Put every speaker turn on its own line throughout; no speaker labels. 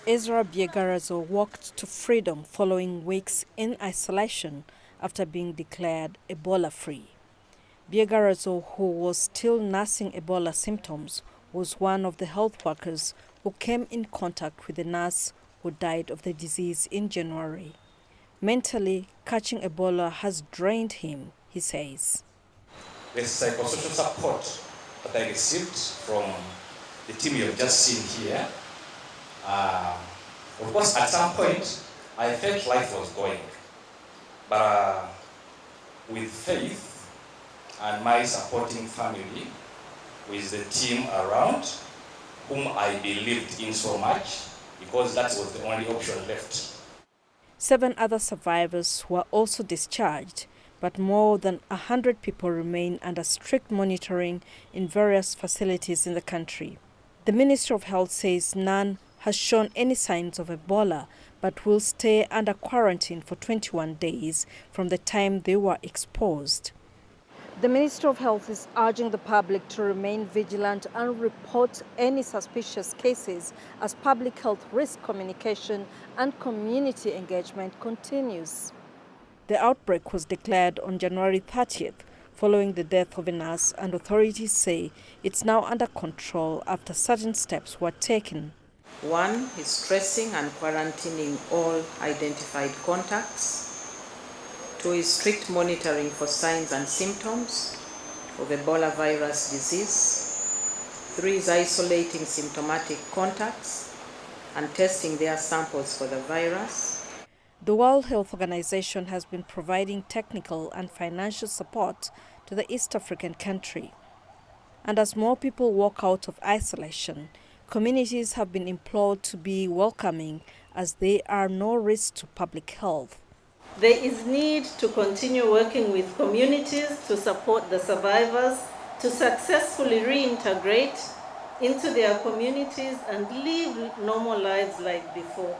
Ezra Biegarazo walked to freedom following weeks in isolation after being declared Ebola-free. Biegarazo, who was still nursing Ebola symptoms, was one of the health workers who came in contact with the nurse who died of the disease in January. Mentally, catching Ebola has drained him, he says.
The psychosocial support that I received from the team you have just seen here, of course, at some point, I felt life was going. But with faith and my supporting family, with the team around, whom I believed in so much, because that was the only option left.
7 other survivors were also discharged, but more than 100 people remain under strict monitoring in various facilities in the country. The Ministry of Health says none has shown any signs of Ebola, but will stay under quarantine for 21 days from the time they were exposed. The Ministry of Health is urging the public to remain vigilant and report any suspicious cases as public health risk communication and community engagement continues. The outbreak was declared on January 30th, following the death of a nurse, and authorities say it's now under control after certain steps were taken.
1 is tracing and quarantining all identified contacts. 2 is strict monitoring for signs and symptoms of Ebola virus disease. 3 is isolating symptomatic contacts and testing their samples for the virus.
The World Health Organization has been providing technical and financial support to the East African country. And as more people walk out of isolation, communities have been implored to be welcoming as they are no risk to public health.
There is need to continue working with communities to support the survivors to successfully reintegrate into their communities and live normal lives like before.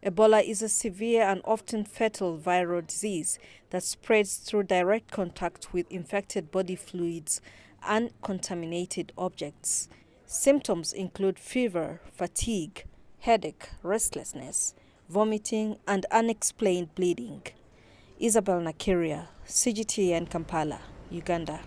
Ebola is a severe and often fatal viral disease that spreads through direct contact with infected body fluids and contaminated objects. Symptoms include fever, fatigue, headache, restlessness, vomiting, and unexplained bleeding. Isabel Nakiria, CGTN Kampala, Uganda.